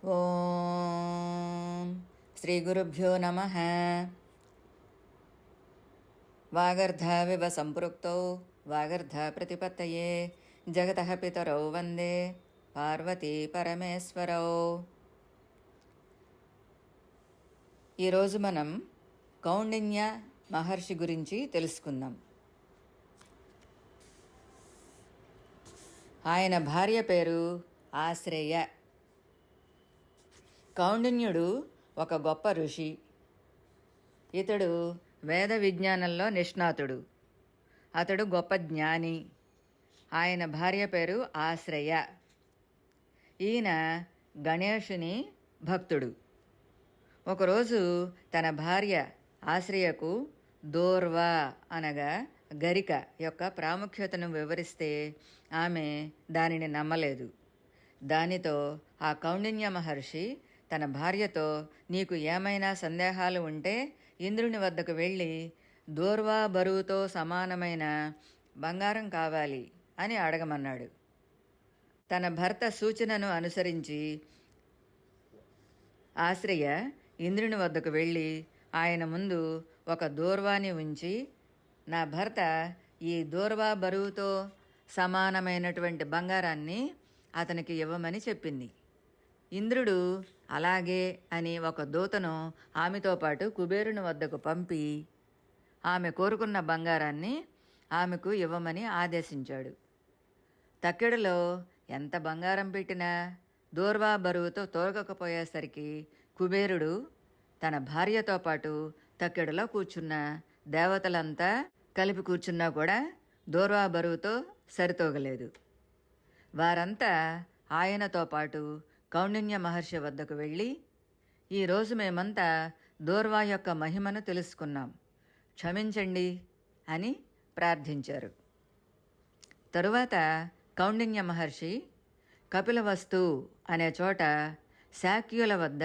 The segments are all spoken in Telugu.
ఓం శ్రీ గురుభ్యో నమః. వాగర్ధావివ సంపృక్తౌ వాగర్ధ ప్రతిపత్తయే జగతః పితరౌ వందే పార్వతీ పరమేశ్వరౌ. ఈరోజు మనం కౌండిన్య మహర్షి గురించి తెలుసుకుందాం. ఆయన భార్య పేరు ఆశ్రేయ. కౌండిన్యుడు ఒక గొప్ప ఋషి. ఇతడు వేద విజ్ఞానంలో నిష్ణాతుడు. అతడు గొప్ప జ్ఞాని. ఆయన భార్య పేరు ఆశ్రయ. ఈయన గణేశుని భక్తుడు. ఒకరోజు తన భార్య ఆశ్రయకు దోర్వ అనగా గరిక యొక్క ప్రాముఖ్యతను వివరిస్తే ఆమె దానిని నమ్మలేదు. దానితో ఆ కౌండిన్య మహర్షి తన భార్యతో, నీకు ఏమైనా సందేహాలు ఉంటే ఇంద్రుని వద్దకు వెళ్ళి దోర్వా బరువుతో సమానమైన బంగారం కావాలి అని అడగమన్నాడు. తన భర్త సూచనను అనుసరించి ఆశ్రయ ఇంద్రుని వద్దకు వెళ్ళి ఆయన ముందు ఒక దోర్వాని ఉంచి, నా భర్త ఈ దోర్వా బరువుతో సమానమైనటువంటి బంగారాన్ని అతనికి ఇవ్వమని చెప్పింది. ఇంద్రుడు అలాగే అని ఒక దూతను ఆమెతో పాటు కుబేరుని వద్దకు పంపి ఆమె కోరుకున్న బంగారాన్ని ఆమెకు ఇవ్వమని ఆదేశించాడు. తక్కెడలో ఎంత బంగారం పెట్టినా దోర్వా బరువుతో తోగకపోయేసరికి కుబేరుడు తన భార్యతో పాటు తక్కెడలో కూర్చున్న దేవతలంతా కలిపి కూర్చున్నా కూడా దోర్వా బరువుతో సరితూగలేదు. వారంతా ఆయనతో పాటు కౌండిన్య మహర్షి వద్దకు వెళ్ళి, ఈరోజు మేమంతా దోర్వా యొక్క మహిమను తెలుసుకున్నాం, క్షమించండి అని ప్రార్థించారు. తరువాత కౌండిన్య మహర్షి కపిలవస్తు అనే చోట శాక్యుల వద్ద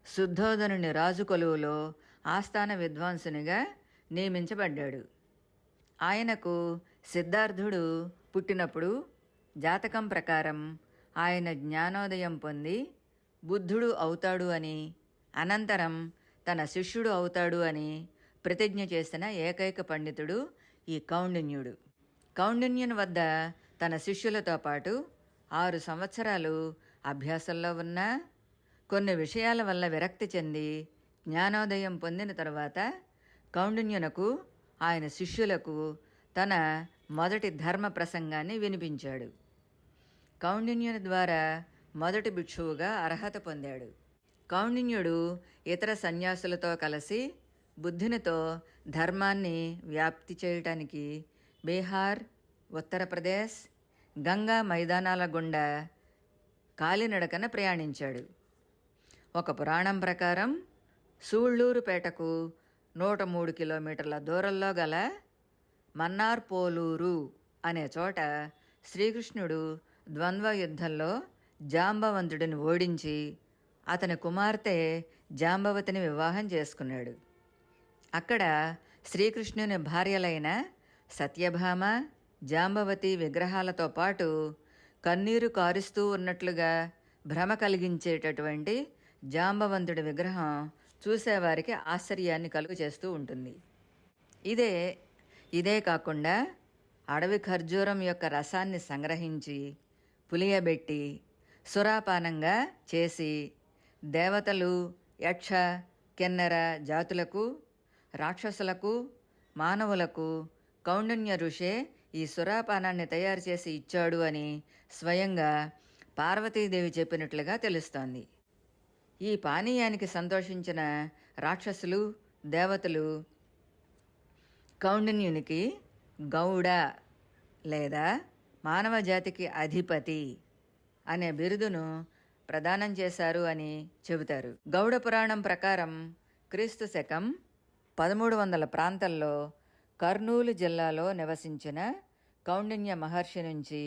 శుద్ధోదనుని రాజు కొలువులో ఆస్థాన విద్వాంసునిగా నియమించబడ్డాడు. ఆయనకు సిద్ధార్థుడు పుట్టినప్పుడు జాతకం ప్రకారం ఆయన జ్ఞానోదయం పొంది బుద్ధుడు అవుతాడు అని, అనంతరం తన శిష్యుడు అవుతాడు అని ప్రతిజ్ఞ చేసిన ఏకైక పండితుడు ఈ కౌండిన్యుడు. కౌండిన్యుని వద్ద తన శిష్యులతో పాటు 6 సంవత్సరాలు అభ్యాసంలో ఉన్న కొన్ని విషయాల వల్ల విరక్తి చెంది జ్ఞానోదయం పొందిన తరువాత కౌండిన్యునకు ఆయన శిష్యులకు తన మొదటి ధర్మ ప్రసంగాన్ని వినిపించాడు. కౌండిన్యుని ద్వారా మొదటి భిక్షువుగా అర్హత పొందాడు. కౌండిన్యుడు ఇతర సన్యాసులతో కలిసి బుద్ధునితో ధర్మాన్ని వ్యాప్తి చేయటానికి బీహార్, ఉత్తరప్రదేశ్, గంగా మైదానాల గుండా కాలినడకన ప్రయాణించాడు. ఒక పురాణం ప్రకారం సూళ్లూరుపేటకు 103 కిలోమీటర్ల దూరంలో గల మన్నార్పోలూరు అనే చోట శ్రీకృష్ణుడు ద్వంద్వ యుద్ధంలో జాంబవంతుడిని ఓడించి అతని కుమార్తె జాంబవతిని వివాహం చేసుకున్నాడు. అక్కడ శ్రీకృష్ణుని భార్యలైన సత్యభామ, జాంబవతి విగ్రహాలతో పాటు కన్నీరు కారుస్తూ ఉన్నట్లుగా భ్రమ కలిగించేటటువంటి జాంబవంతుడి విగ్రహం చూసేవారికి ఆశ్చర్యాన్ని కలుగు చేస్తూ ఉంటుంది. ఇదే కాకుండా అడవి ఖర్జూరం యొక్క రసాన్ని సంగ్రహించి పులియబెట్టి సురాపానంగా చేసి దేవతలు, యక్ష, కిన్నెర జాతులకు, రాక్షసులకు, మానవులకు కౌండిన్య ఋషే ఈ సురాపానాన్ని తయారు చేసి ఇచ్చాడు అని స్వయంగా పార్వతీదేవి చెప్పినట్లుగా తెలుస్తోంది. ఈ పానీయానికి సంతోషించిన రాక్షసులు, దేవతలు కౌండిన్యునికి గౌడ లేదా మానవ జాతికి అధిపతి అనే బిరుదును ప్రదానం చేశారు అని చెబుతారు. గౌడ పురాణం ప్రకారం క్రీస్తు శకం 1300 ప్రాంతంలో కర్నూలు జిల్లాలో నివసించిన కౌండిన్య మహర్షి నుంచి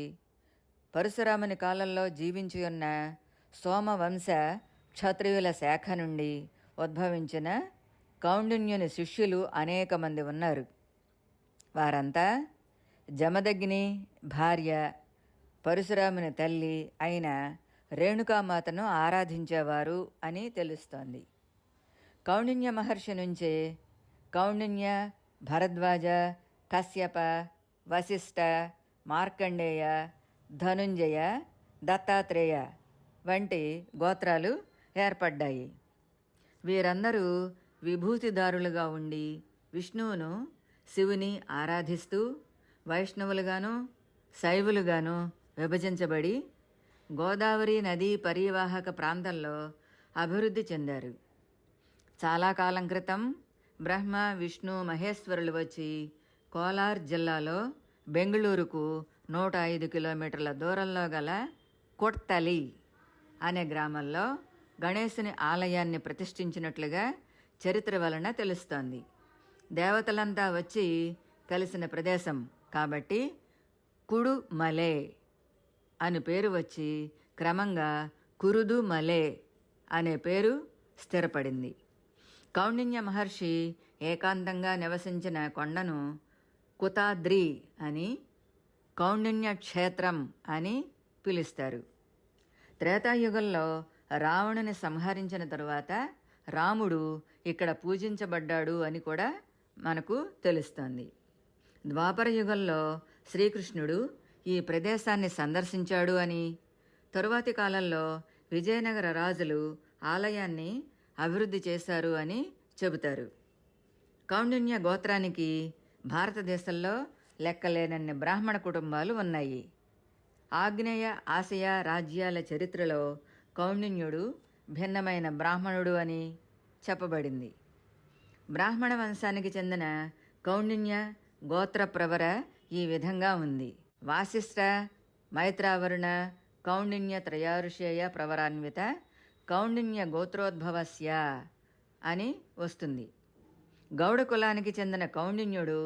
పరశురాముని కాలంలో జీవించి ఉన్న సోమవంశ క్షత్రియుల శాఖ నుండి ఉద్భవించిన కౌండిన్యుని శిష్యులు అనేక మంది ఉన్నారు. వారంతా జమదగ్ని భార్య, పరశురాముని తల్లి అయిన రేణుకామాతను ఆరాధించేవారు అని తెలుస్తోంది. కౌండిన్య మహర్షి నుంచే కౌండిన్య, భరద్వాజ, కశ్యప, వశిష్ఠ, మార్కండేయ, ధనుంజయ, దత్తాత్రేయ వంటి గోత్రాలు ఏర్పడ్డాయి. వీరందరూ విభూతిదారులుగా ఉండి విష్ణువును, శివుని ఆరాధిస్తూ వైష్ణవులుగాను శైవులుగాను విభజించబడి గోదావరి నదీ పరీవాహక ప్రాంతంలో అభివృద్ధి చెందారు. చాలా కాలం క్రితం బ్రహ్మ, విష్ణు, మహేశ్వరులు వచ్చి కోలార్ జిల్లాలో బెంగళూరుకు 105 కిలోమీటర్ల దూరంలో గల కొట్టలి అనే గ్రామంలో గణేశుని ఆలయాన్ని ప్రతిష్ఠించినట్లుగా చరిత్ర వలన తెలుస్తోంది. దేవతలంతా వచ్చి కలిసిన ప్రదేశం కాబట్టి కుడు మలే అని పేరు వచ్చి క్రమంగా కురుదు మలే అనే పేరు స్థిరపడింది. కౌండిన్య మహర్షి ఏకాంతంగా నివసించిన కొండను కుతాద్రి అని, కౌండిన్య క్షేత్రం అని పిలుస్తారు. త్రేతాయుగంలో రావణుని సంహరించిన తరువాత రాముడు ఇక్కడ పూజించబడ్డాడు అని కూడా మనకు తెలుస్తోంది. ద్వాపర యుగంలో శ్రీకృష్ణుడు ఈ ప్రదేశాన్ని సందర్శించాడు అని, తరువాతి కాలంలో విజయనగర రాజులు ఆలయాన్ని అభివృద్ధి చేశారు అని చెబుతారు. కౌండిన్య గోత్రానికి భారతదేశంలో లెక్కలేనన్ని బ్రాహ్మణ కుటుంబాలు ఉన్నాయి. ఆగ్నేయ ఆసియా రాజ్యాల చరిత్రలో కౌండిన్యుడు భిన్నమైన బ్రాహ్మణుడు అని చెప్పబడింది. బ్రాహ్మణ వంశానికి చెందిన కౌండిన్య గోత్ర ప్రవర ఈ విధంగా ఉంది. వాసిష్ఠ మైత్రావరుణ కౌండిన్య త్రయారుషేయ ప్రవరాన్విత కౌండిన్య గోత్రోద్భవస్య అని వస్తుంది. గౌడ కులానికి చెందిన కౌండిన్యుడు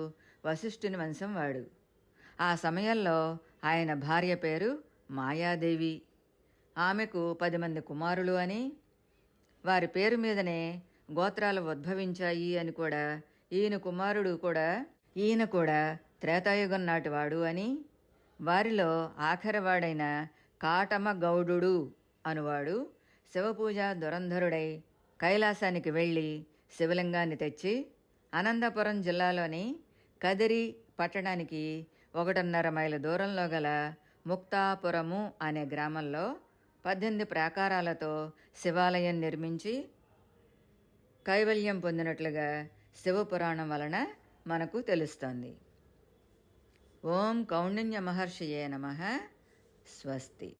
వశిష్ఠుని వంశం వాడు. ఆ సమయంలో ఆయన భార్య పేరు మాయాదేవి. ఆమెకు 10 మంది కుమారులు అని, వారి పేరు మీదనే గోత్రాలు ఉద్భవించాయి అని కూడా, ఈయన కూడా త్రేతాయుగం నాటివాడు అని, వారిలో ఆఖరివాడైన కాటమ గౌడుడు అనువాడు శివపూజ దురంధరుడై కైలాసానికి వెళ్ళి శివలింగాన్ని తెచ్చి అనంతపురం జిల్లాలోని కదిరి పట్టణానికి 1.5 మైళ్ళ దూరంలో గల ముక్తాపురము అనే గ్రామంలో 18 ప్రాకారాలతో శివాలయం నిర్మించి కైవల్యం పొందినట్లుగా శివపురాణం వలన మనకు తెలుస్తోంది. ఓం కౌండిన్య మహర్షియే నమః. స్వస్తి.